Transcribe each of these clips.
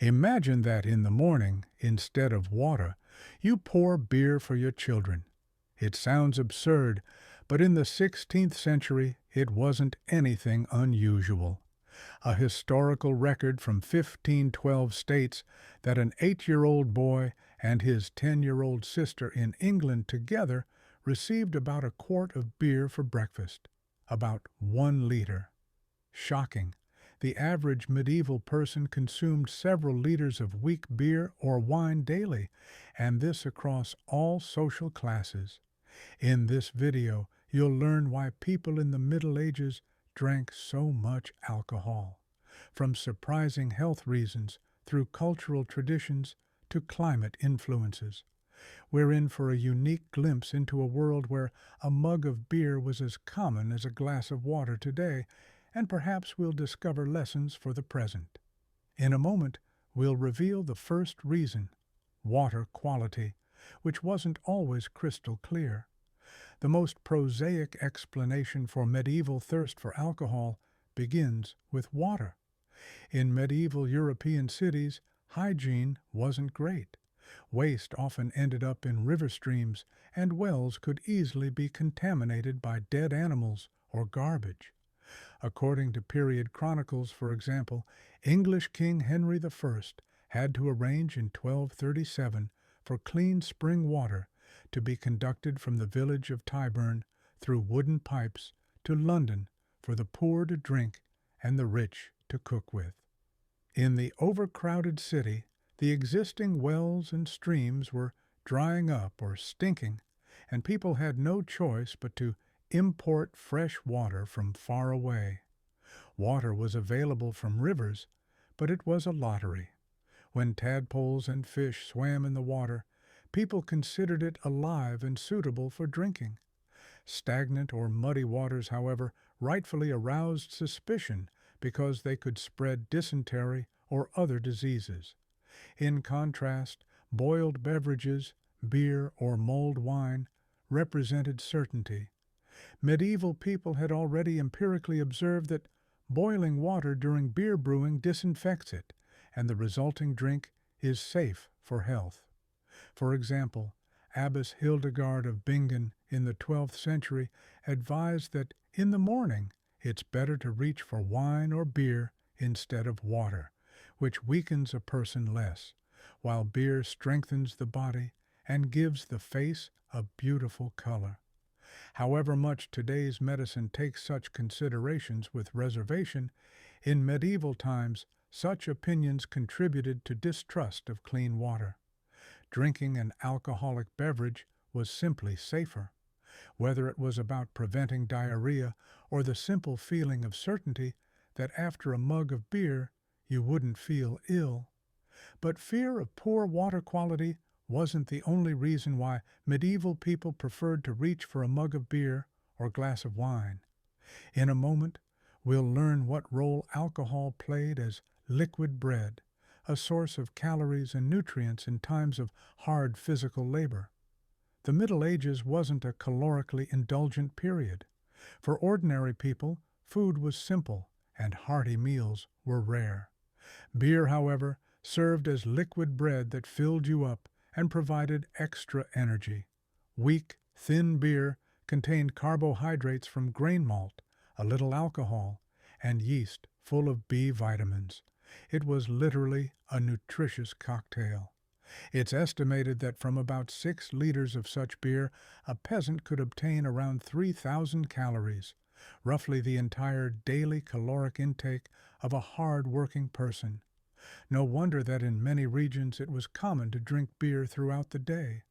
Imagine that in the morning, instead of water, you pour beer for your children. It sounds absurd, but in the 16th century it wasn't anything unusual. A historical record from 1512 states that an 8-year-old boy and his 10-year-old sister in England together received about a quart of beer for breakfast, about 1 liter. Shocking. The average medieval person consumed several liters of weak beer or wine daily, and this across all social classes. In this video, you'll learn why people in the Middle Ages drank so much alcohol, from surprising health reasons through cultural traditions to climate influences. We're in for a unique glimpse into a world where a mug of beer was as common as a glass of water today, and perhaps we'll discover lessons for the present. In a moment, we'll reveal the first reason: water quality, which wasn't always crystal clear. The most prosaic explanation for medieval thirst for alcohol begins with water. In medieval European cities, hygiene wasn't great. Waste often ended up in river streams, and wells could easily be contaminated by dead animals or garbage. According to period chronicles, for example, English King Henry I had to arrange in 1237 for clean spring water to be conducted from the village of Tyburn through wooden pipes to London for the poor to drink and the rich to cook with. In the overcrowded city, the existing wells and streams were drying up or stinking, and people had no choice but to import fresh water from far away. Water was available from rivers, but it was a lottery. When tadpoles and fish swam in the water, people considered it alive and suitable for drinking. Stagnant or muddy waters, however, rightfully aroused suspicion because they could spread dysentery or other diseases. In contrast, boiled beverages, beer or mulled wine, represented certainty. Medieval people had already empirically observed that boiling water during beer brewing disinfects it, and the resulting drink is safe for health. For example, Abbess Hildegard of Bingen in the 12th century advised that in the morning it's better to reach for wine or beer instead of water, which weakens a person less, while beer strengthens the body and gives the face a beautiful color. However much today's medicine takes such considerations with reservation, in medieval times such opinions contributed to distrust of clean water. Drinking an alcoholic beverage was simply safer. Whether it was about preventing diarrhea or the simple feeling of certainty that after a mug of beer you wouldn't feel ill. But fear of poor water quality wasn't the only reason why medieval people preferred to reach for a mug of beer or glass of wine. In a moment, we'll learn what role alcohol played as liquid bread, a source of calories and nutrients in times of hard physical labor. The Middle Ages wasn't a calorically indulgent period. For ordinary people, food was simple and hearty meals were rare. Beer, however, served as liquid bread that filled you up and provided extra energy. Weak, thin beer contained carbohydrates from grain malt, a little alcohol, and yeast full of B vitamins. It was literally a nutritious cocktail. It's estimated that from about 6 liters of such beer, a peasant could obtain around 3,000 calories, roughly the entire daily caloric intake of a hard-working person. No wonder that in many regions it was common to drink beer throughout the day.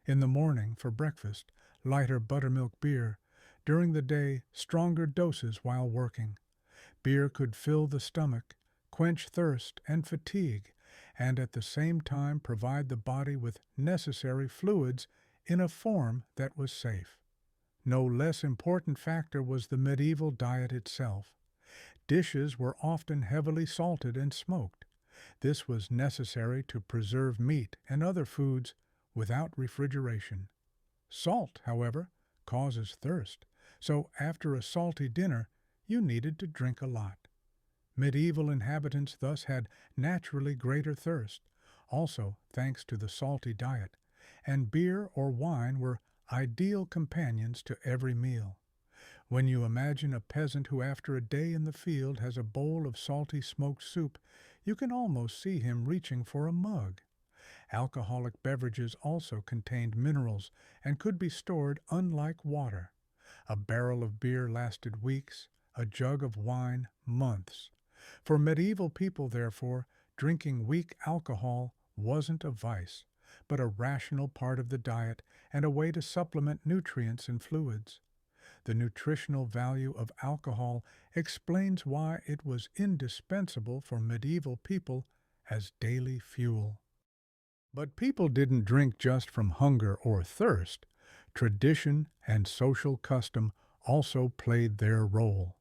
In the morning, for breakfast, lighter buttermilk beer. During the day, stronger doses while working. Beer could fill the stomach, quench thirst and fatigue, and at the same time provide the body with necessary fluids in a form that was safe. No less important factor was the medieval diet itself. Dishes were often heavily salted and smoked. This was necessary to preserve meat and other foods without refrigeration. Salt, however, causes thirst, so after a salty dinner, you needed to drink a lot. Medieval inhabitants thus had naturally greater thirst, also thanks to the salty diet, and beer or wine were ideal companions to every meal. When you imagine a peasant who after a day in the field has a bowl of salty smoked soup, you can almost see him reaching for a mug. Alcoholic beverages also contained minerals and could be stored unlike water. A barrel of beer lasted weeks, a jug of wine months. For medieval people, therefore, drinking weak alcohol wasn't a vice, but a rational part of the diet and a way to supplement nutrients and fluids. The nutritional value of alcohol explains why it was indispensable for medieval people as daily fuel. But people didn't drink just from hunger or thirst. Tradition and social custom also played their role.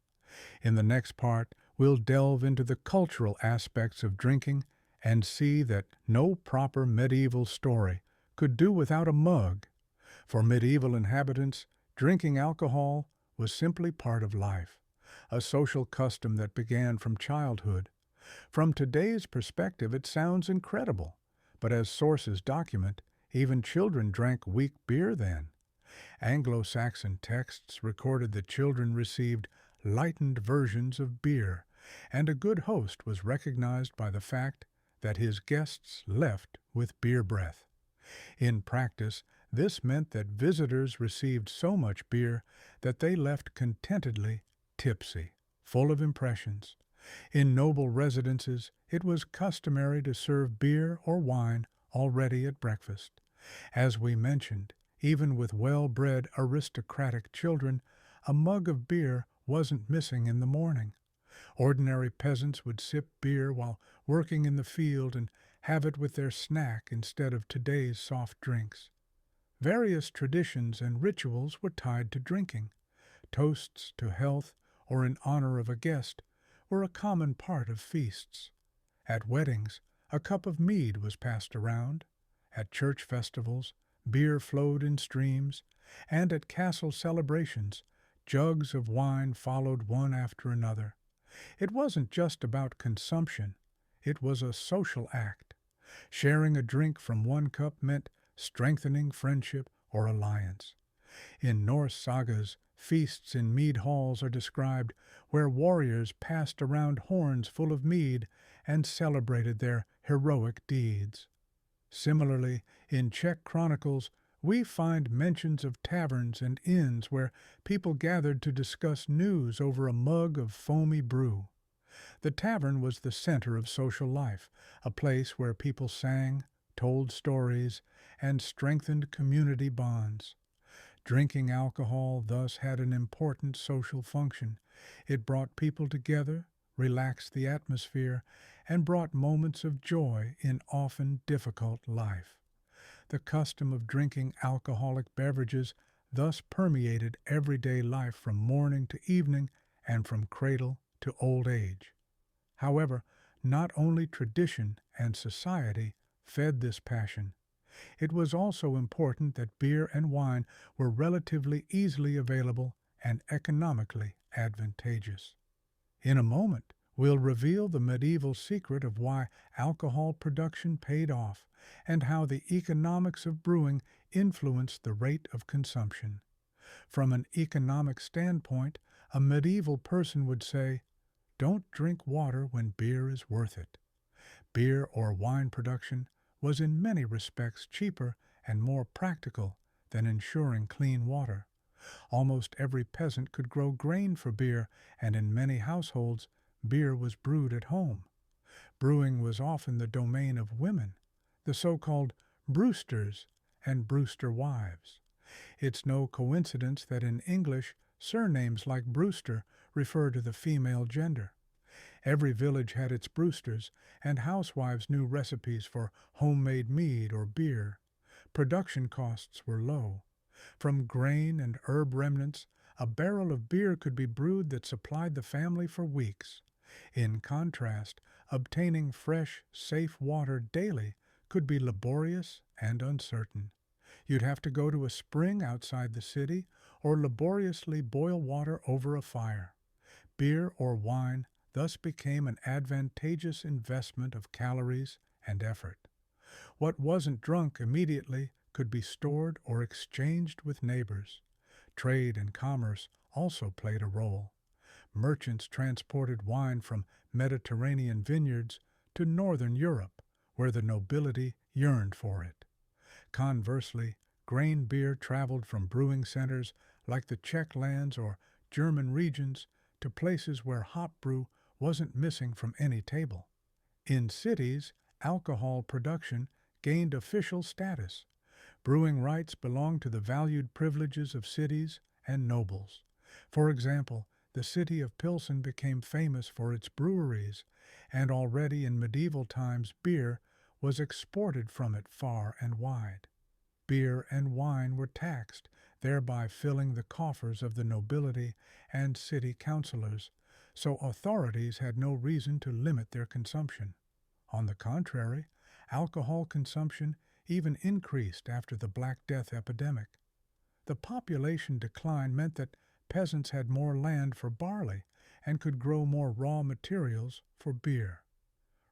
In the next part, we'll delve into the cultural aspects of drinking and see that no proper medieval story could do without a mug. For medieval inhabitants, drinking alcohol was simply part of life, a social custom that began from childhood. From today's perspective, it sounds incredible, but as sources document, even children drank weak beer then. Anglo-Saxon texts recorded that children received lightened versions of beer, and a good host was recognized by the fact that his guests left with beer breath. In practice, this meant that visitors received so much beer that they left contentedly tipsy, full of impressions. In noble residences, it was customary to serve beer or wine already at breakfast. As we mentioned, even with well-bred aristocratic children, a mug of beer wasn't missing in the morning. Ordinary peasants would sip beer while working in the field and have it with their snack instead of today's soft drinks. Various traditions and rituals were tied to drinking. Toasts to health or in honor of a guest were a common part of feasts. At weddings, a cup of mead was passed around. At church festivals, beer flowed in streams, and at castle celebrations, jugs of wine followed one after another. It wasn't just about consumption, it was a social act. Sharing a drink from one cup meant strengthening friendship or alliance. In Norse sagas, feasts in mead halls are described where warriors passed around horns full of mead and celebrated their heroic deeds. Similarly, in Czech chronicles, we find mentions of taverns and inns where people gathered to discuss news over a mug of foamy brew. The tavern was the center of social life, a place where people sang, told stories, and strengthened community bonds. Drinking alcohol thus had an important social function. It brought people together, relaxed the atmosphere, and brought moments of joy in often difficult life. The custom of drinking alcoholic beverages thus permeated everyday life from morning to evening and from cradle to old age. However, not only tradition and society fed this passion. It was also important that beer and wine were relatively easily available and economically advantageous. In a moment, we'll reveal the medieval secret of why alcohol production paid off and how the economics of brewing influenced the rate of consumption. From an economic standpoint, a medieval person would say, "Don't drink water when beer is worth it." Beer or wine production was in many respects cheaper and more practical than ensuring clean water. Almost every peasant could grow grain for beer, and in many households, beer was brewed at home. Brewing was often the domain of women, the so-called brewsters and brewster wives. It's no coincidence that in English, surnames like Brewster refer to the female gender. Every village had its brewsters, and housewives knew recipes for homemade mead or beer. Production costs were low. From grain and herb remnants, a barrel of beer could be brewed that supplied the family for weeks. In contrast, obtaining fresh, safe water daily could be laborious and uncertain. You'd have to go to a spring outside the city or laboriously boil water over a fire. Beer or wine thus became an advantageous investment of calories and effort. What wasn't drunk immediately could be stored or exchanged with neighbors. Trade and commerce also played a role. Merchants transported wine from Mediterranean vineyards to northern Europe, where the nobility yearned for it. Conversely, grain beer traveled from brewing centers like the Czech lands or German regions to places where hop brew wasn't missing from any table. In cities, alcohol production gained official status. Brewing rights belonged to the valued privileges of cities and nobles. For example, the city of Pilsen became famous for its breweries, and already in medieval times beer was exported from it far and wide. Beer and wine were taxed, thereby filling the coffers of the nobility and city councilors, so authorities had no reason to limit their consumption. On the contrary, alcohol consumption even increased after the Black Death epidemic. The population decline meant that peasants had more land for barley and could grow more raw materials for beer.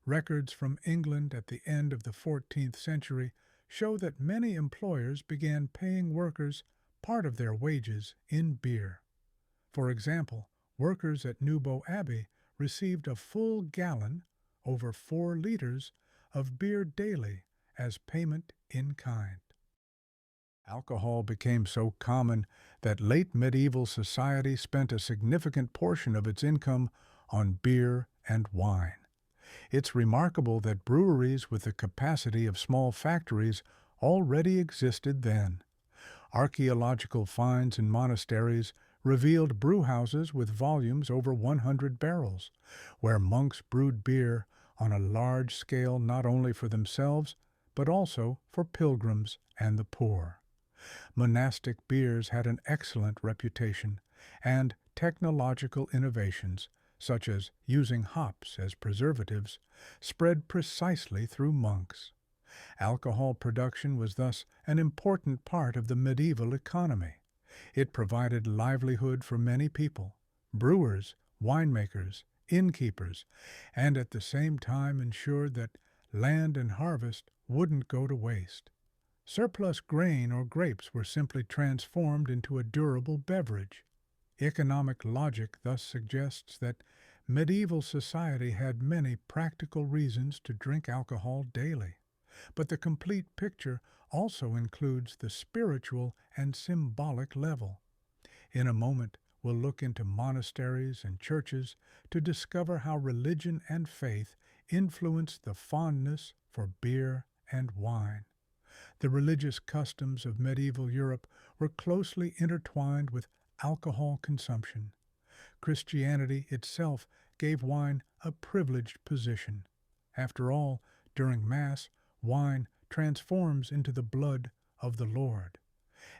Records from England at the end of the 14th century show that many employers began paying workers part of their wages in beer. For example, workers at Newbow Abbey received a full gallon, over 4 liters, of beer daily as payment in kind. Alcohol became so common that late medieval society spent a significant portion of its income on beer and wine. It's remarkable that breweries with the capacity of small factories already existed then. Archaeological finds in monasteries revealed brewhouses with volumes over 100 barrels, where monks brewed beer on a large scale not only for themselves, but also for pilgrims and the poor. Monastic beers had an excellent reputation, and technological innovations, such as using hops as preservatives, spread precisely through monks. Alcohol production was thus an important part of the medieval economy. It provided livelihood for many people, brewers, winemakers, innkeepers, and at the same time ensured that land and harvest wouldn't go to waste. Surplus grain or grapes were simply transformed into a durable beverage. Economic logic thus suggests that medieval society had many practical reasons to drink alcohol daily. But the complete picture also includes the spiritual and symbolic level. In a moment, we'll look into monasteries and churches to discover how religion and faith influenced the fondness for beer and wine. The religious customs of medieval Europe were closely intertwined with alcohol consumption. Christianity itself gave wine a privileged position. After all, during Mass, wine transforms into the blood of the Lord.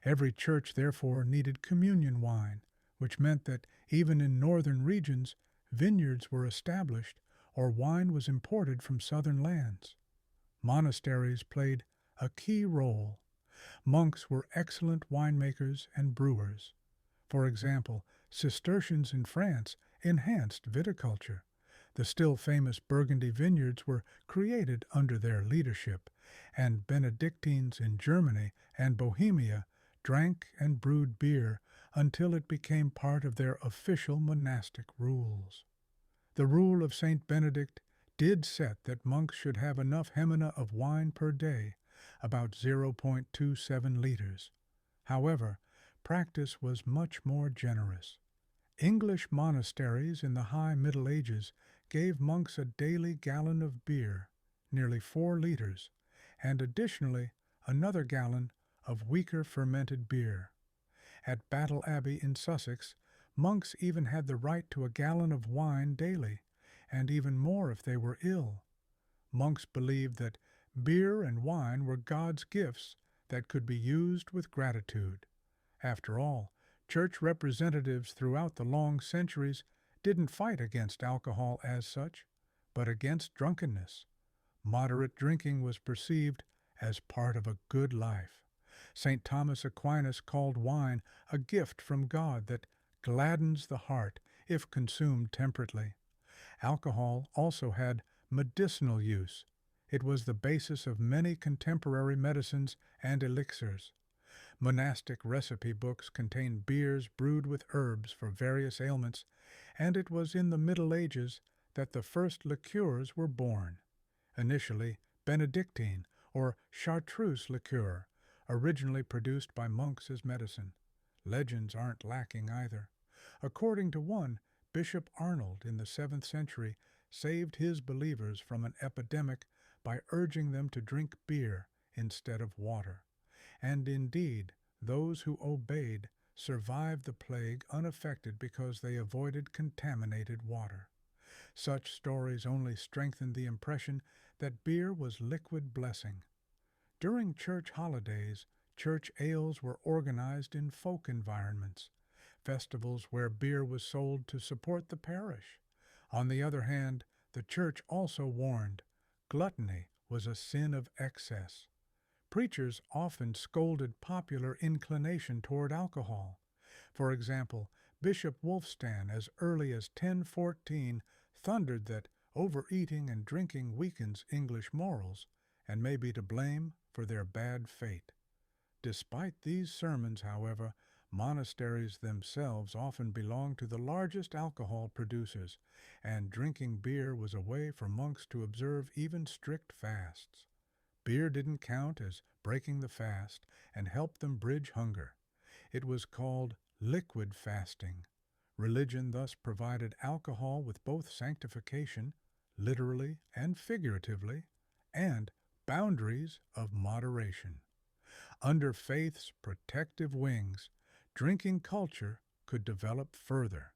Every church, therefore, needed communion wine, which meant that even in northern regions, vineyards were established or wine was imported from southern lands. Monasteries played a key role. Monks were excellent winemakers and brewers. For example, Cistercians in France enhanced viticulture. The still famous Burgundy vineyards were created under their leadership, and Benedictines in Germany and Bohemia drank and brewed beer until it became part of their official monastic rules. The rule of Saint Benedict did set that monks should have enough hemina of wine per day, about 0.27 liters. However, practice was much more generous. English monasteries in the High Middle Ages gave monks a daily gallon of beer, nearly 4 liters, and additionally another gallon of weaker fermented beer. At Battle Abbey in Sussex, monks even had the right to a gallon of wine daily, and even more if they were ill. Monks believed that beer and wine were God's gifts that could be used with gratitude. After all, church representatives throughout the long centuries didn't fight against alcohol as such, but against drunkenness. Moderate drinking was perceived as part of a good life. St. Thomas Aquinas called wine a gift from God that gladdens the heart if consumed temperately. Alcohol also had medicinal use. It was the basis of many contemporary medicines and elixirs. Monastic recipe books contain beers brewed with herbs for various ailments, and it was in the Middle Ages that the first liqueurs were born. Initially, Benedictine or chartreuse liqueur, originally produced by monks as medicine. Legends aren't lacking either. According to one, Bishop Arnold in the 7th century saved his believers from an epidemic by urging them to drink beer instead of water. And indeed, those who obeyed survived the plague unaffected because they avoided contaminated water. Such stories only strengthened the impression that beer was liquid blessing. During church holidays, church ales were organized in folk environments, festivals where beer was sold to support the parish. On the other hand, the church also warned gluttony was a sin of excess. Preachers often scolded popular inclination toward alcohol. For example, Bishop Wulfstan, as early as 1014, thundered that overeating and drinking weakens English morals and may be to blame for their bad fate. Despite these sermons, however, monasteries themselves often belonged to the largest alcohol producers, and drinking beer was a way for monks to observe even strict fasts. Beer didn't count as breaking the fast and helped them bridge hunger. It was called liquid fasting. Religion thus provided alcohol with both sanctification, literally and figuratively, and boundaries of moderation. Under faith's protective wings, drinking culture could develop further.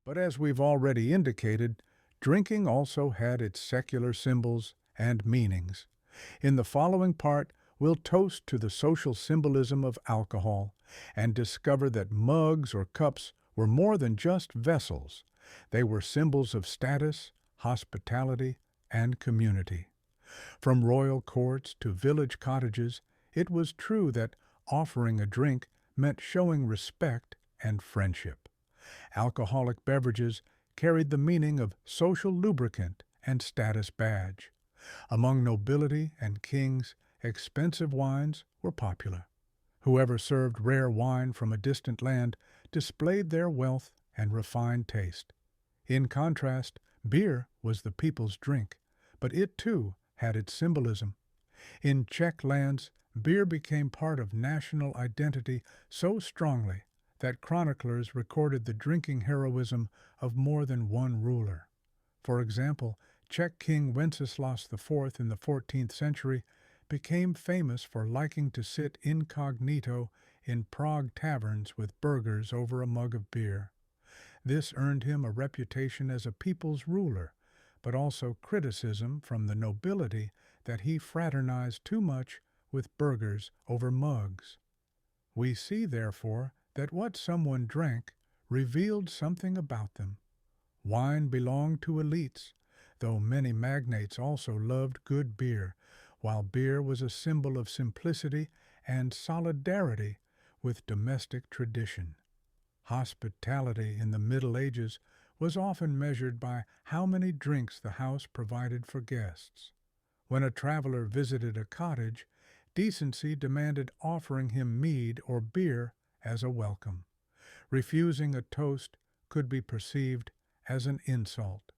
But as we've already indicated, drinking also had its secular symbols and meanings. In the following part, we'll toast to the social symbolism of alcohol and discover that mugs or cups were more than just vessels. They were symbols of status, hospitality, and community. From royal courts to village cottages, it was true that offering a drink meant showing respect and friendship. Alcoholic beverages carried the meaning of social lubricant and status badge. Among nobility and kings, expensive wines were popular. Whoever served rare wine from a distant land displayed their wealth and refined taste. In contrast, beer was the people's drink, but it too had its symbolism. In Czech lands, beer became part of national identity so strongly that chroniclers recorded the drinking heroism of more than one ruler. For example, Czech King Wenceslas IV in the 14th century became famous for liking to sit incognito in Prague taverns with burghers over a mug of beer. This earned him a reputation as a people's ruler, but also criticism from the nobility that he fraternized too much with burghers over mugs. We see, therefore, that what someone drank revealed something about them. Wine belonged to elites, though many magnates also loved good beer, while beer was a symbol of simplicity and solidarity with domestic tradition. Hospitality in the Middle Ages was often measured by how many drinks the house provided for guests. When a traveler visited a cottage, decency demanded offering him mead or beer as a welcome. Refusing a toast could be perceived as an insult.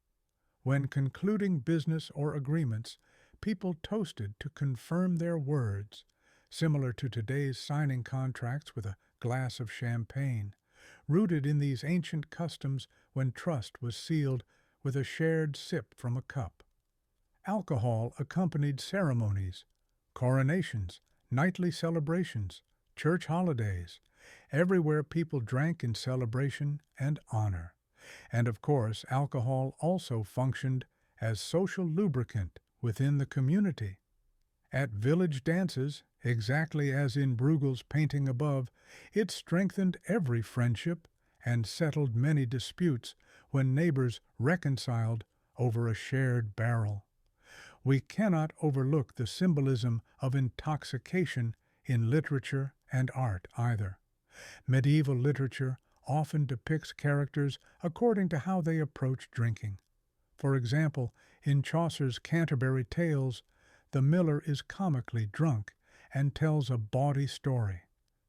When concluding business or agreements, people toasted to confirm their words, similar to today's signing contracts with a glass of champagne, rooted in these ancient customs when trust was sealed with a shared sip from a cup. Alcohol accompanied ceremonies, coronations, nightly celebrations, church holidays. Everywhere people drank in celebration and honor. And of course, alcohol also functioned as social lubricant within the community. At village dances, exactly as in Bruegel's painting above, it strengthened every friendship and settled many disputes when neighbors reconciled over a shared barrel. We cannot overlook the symbolism of intoxication in literature and art either. Medieval literature often depicts characters according to how they approach drinking. For example, in Chaucer's Canterbury Tales, the miller is comically drunk and tells a bawdy story.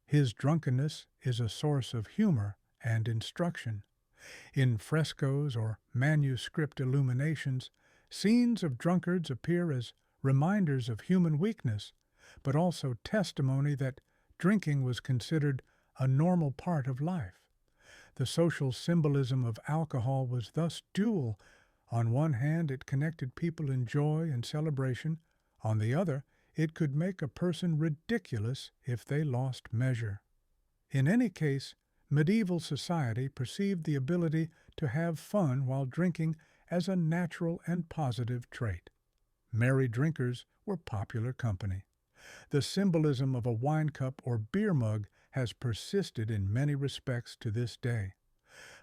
His drunkenness is a source of humor and instruction. In frescoes or manuscript illuminations, scenes of drunkards appear as reminders of human weakness, but also testimony that drinking was considered a normal part of life. The social symbolism of alcohol was thus dual. On one hand, it connected people in joy and celebration. On the other, it could make a person ridiculous if they lost measure. In any case, medieval society perceived the ability to have fun while drinking as a natural and positive trait. Merry drinkers were popular company. The symbolism of a wine cup or beer mug has persisted in many respects to this day.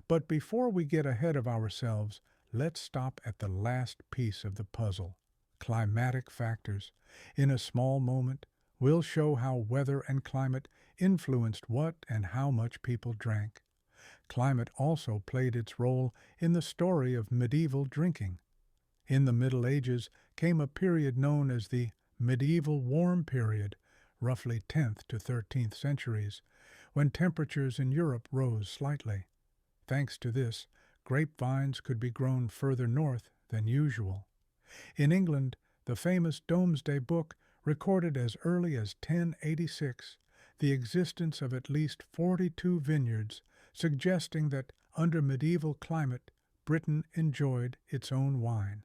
But before we get ahead of ourselves, let's stop at the last piece of the puzzle: climatic factors. In a small moment, we'll show how weather and climate influenced what and how much people drank. Climate also played its role in the story of medieval drinking. In the Middle Ages came a period known as the medieval warm period, roughly 10th to 13th centuries, when temperatures in Europe rose slightly. Thanks to this, grapevines could be grown further north than usual. In England, the famous Domesday Book recorded as early as 1086 the existence of at least 42 vineyards, suggesting that under medieval climate, Britain enjoyed its own wine.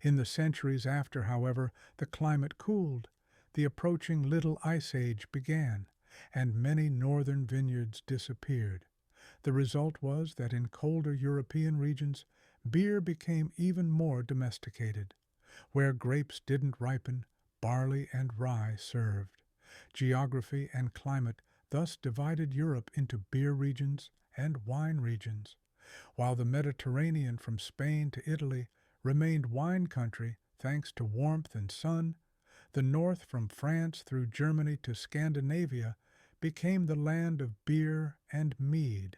In the centuries after, however, the climate cooled. The approaching Little Ice Age began, and many northern vineyards disappeared. The result was that in colder European regions, beer became even more domesticated. Where grapes didn't ripen, barley and rye served. Geography and climate thus divided Europe into beer regions and wine regions. While the Mediterranean from Spain to Italy remained wine country thanks to warmth and sun, the north from France through Germany to Scandinavia became the land of beer and mead,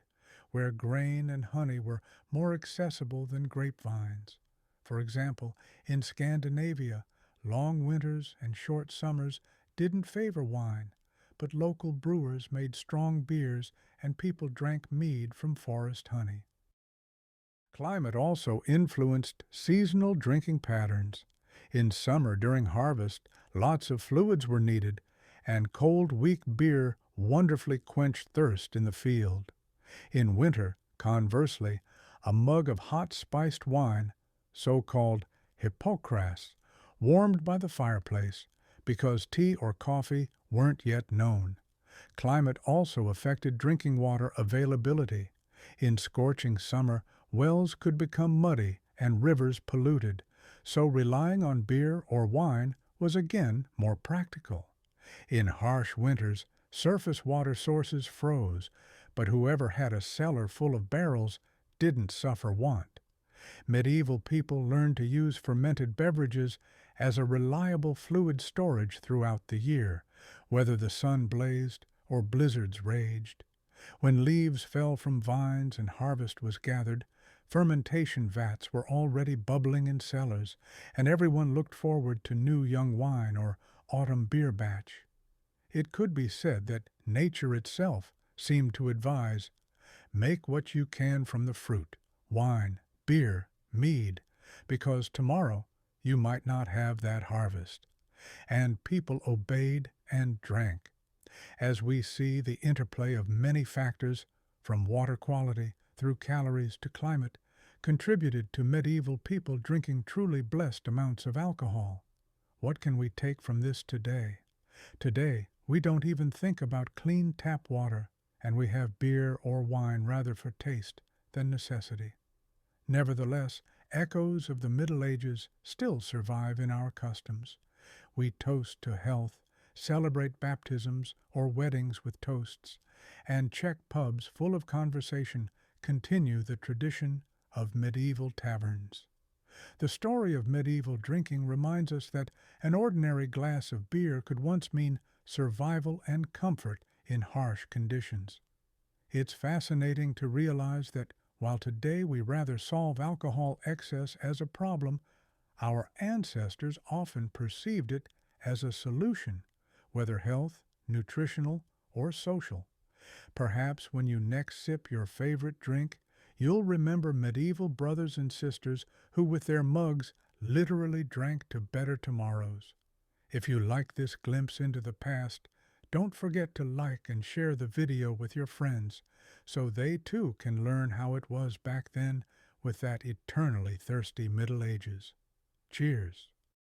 where grain and honey were more accessible than grapevines. For example, in Scandinavia, long winters and short summers didn't favor wine, but local brewers made strong beers and people drank mead from forest honey. Climate also influenced seasonal drinking patterns. In summer, during harvest, lots of fluids were needed, and cold, weak beer wonderfully quenched thirst in the field. In winter, conversely, a mug of hot spiced wine, so-called hypocras, warmed by the fireplace, because tea or coffee weren't yet known. Climate also affected drinking water availability. In scorching summer, wells could become muddy and rivers polluted, so relying on beer or wine was again more practical. In harsh winters, surface water sources froze, but whoever had a cellar full of barrels didn't suffer want. Medieval people learned to use fermented beverages as a reliable fluid storage throughout the year, whether the sun blazed or blizzards raged. When leaves fell from vines and harvest was gathered, fermentation vats were already bubbling in cellars, and everyone looked forward to new young wine or autumn beer batch. It could be said that nature itself seemed to advise, make what you can from the fruit, wine, beer, mead, because tomorrow you might not have that harvest. And people obeyed and drank. As we see, the interplay of many factors, from water quality through calories to climate, contributed to medieval people drinking truly blessed amounts of alcohol. What can we take from this today? Today, we don't even think about clean tap water, and we have beer or wine rather for taste than necessity. Nevertheless, echoes of the Middle Ages still survive in our customs. We toast to health, celebrate baptisms or weddings with toasts, and Czech pubs full of conversation continue the tradition of medieval taverns. The story of medieval drinking reminds us that an ordinary glass of beer could once mean survival and comfort in harsh conditions. It's fascinating to realize that While today we rather solve alcohol excess as a problem, our ancestors often perceived it as a solution, whether health, nutritional, or social. Perhaps when you next sip your favorite drink, you'll remember medieval brothers and sisters who, with their mugs, literally drank to better tomorrows. If you like this glimpse into the past, don't forget to like and share the video with your friends so they too can learn how it was back then with that eternally thirsty Middle Ages. Cheers.